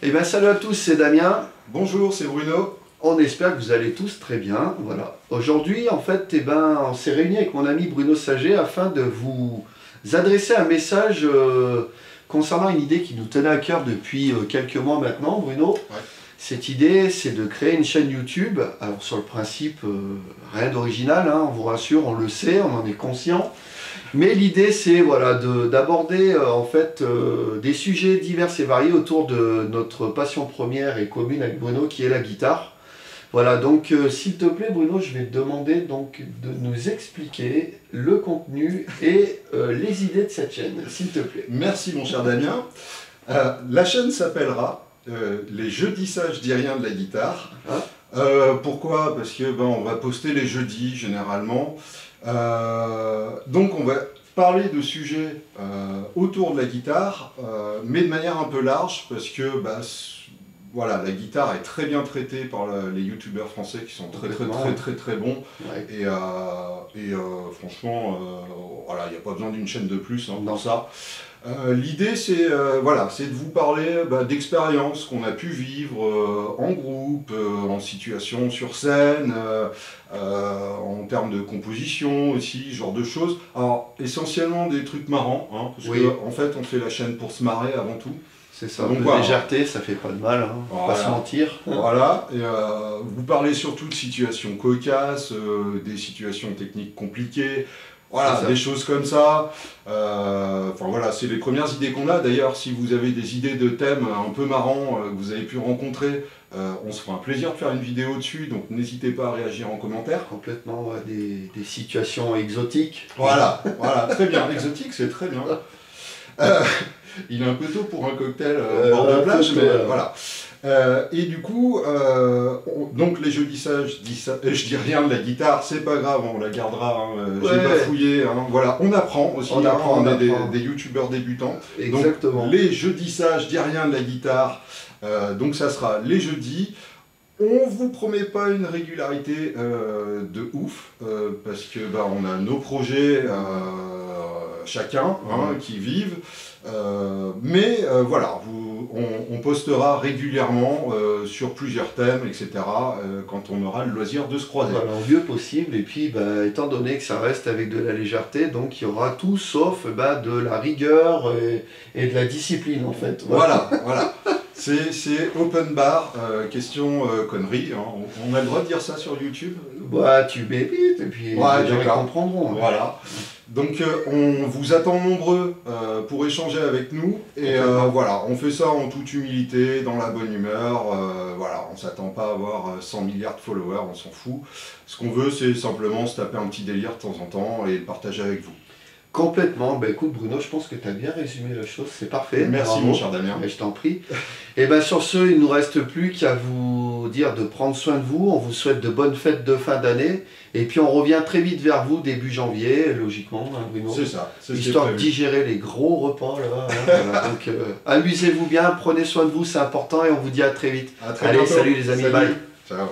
Eh bien salut à tous, c'est Damien. Bonjour, c'est Bruno. On espère que vous allez tous très bien. Voilà. Aujourd'hui, en fait, on s'est réunis avec mon ami Bruno Saget afin de vous adresser un message concernant une idée qui nous tenait à cœur depuis quelques mois maintenant, Bruno. Ouais. Cette idée, c'est de créer une chaîne YouTube. Alors sur le principe, rien d'original, hein, on vous rassure, on le sait, on en est conscient. Mais l'idée, c'est voilà, d'aborder en fait des sujets divers et variés autour de notre passion première et commune avec Bruno, qui est la guitare. Voilà, donc s'il te plaît Bruno, je vais te demander donc de nous expliquer le contenu et les idées de cette chaîne, s'il te plaît. Merci mon cher Damien. La chaîne s'appellera Les Jeudis ça, je dis rien de la guitare. Pourquoi? Parce que on va poster les jeudis généralement. Donc on va parler de sujets autour de la guitare, mais de manière un peu large, parce que voilà, la guitare est très bien traitée par les youtubeurs français qui sont très bons. Ouais. Et franchement, voilà, il n'y a pas besoin d'une chaîne de plus pour ça. L'idée, c'est voilà, de vous parler d'expériences qu'on a pu vivre en groupe, en situation sur scène, en termes de composition aussi, ce genre de choses. Alors, essentiellement des trucs marrants, hein, parce qu'en fait, on fait la chaîne pour se marrer avant tout. C'est ça, donc voilà. Légèreté, ça fait pas de mal, hein, voilà. Pas se mentir. Voilà, et vous parlez surtout de situations cocasses, des situations techniques compliquées. Voilà, des choses comme ça. Enfin voilà, c'est les premières idées qu'on a. D'ailleurs, si vous avez des idées de thèmes un peu marrants que vous avez pu rencontrer, on se fera un plaisir de faire une vidéo dessus, donc n'hésitez pas à réagir en commentaire. Complètement, des situations exotiques. Voilà, voilà, très bien. Exotique, c'est très bien. Il est un peu tôt pour un cocktail bord de plage, mais voilà. Et du coup, donc les jeudis ça, je dis rien de la guitare, c'est pas grave, on la gardera, hein, j'ai pas fouillé, hein, voilà, on apprend aussi, on est des youtubeurs débutants. Exactement. Donc les jeudis ça, je dis rien de la guitare, donc ça sera les jeudis. On vous promet pas une régularité de ouf, parce que on a nos projets chacun qui vivent, mais voilà, on postera régulièrement sur plusieurs thèmes, etc. Quand on aura le loisir de se croiser. Voilà, au mieux possible, et puis étant donné que ça reste avec de la légèreté, donc il y aura tout sauf de la rigueur et de la discipline en fait. Voilà, voilà. C'est open bar, question connerie, hein. On a le droit de dire ça sur YouTube? Tu bébites, et puis les gens comprendront. Voilà. Donc on vous attend nombreux pour échanger avec nous, et voilà, on fait ça en toute humilité, dans la bonne humeur, voilà, on s'attend pas à avoir 100 milliards de followers, on s'en fout. Ce qu'on veut, c'est simplement se taper un petit délire de temps en temps et le partager avec vous. Complètement. Écoute Bruno, je pense que tu as bien résumé la chose, c'est parfait. Merci. Bravo. Mon cher Damien. Je t'en prie. Et sur ce, il ne nous reste plus qu'à vous dire de prendre soin de vous. On vous souhaite de bonnes fêtes de fin d'année. Et puis on revient très vite vers vous début janvier, logiquement, hein, Bruno. C'est ça. Histoire de digérer les gros repas là. Voilà. Donc amusez-vous bien, prenez soin de vous, c'est important, et on vous dit à très vite. Allez, salut les amis, bye. Ciao.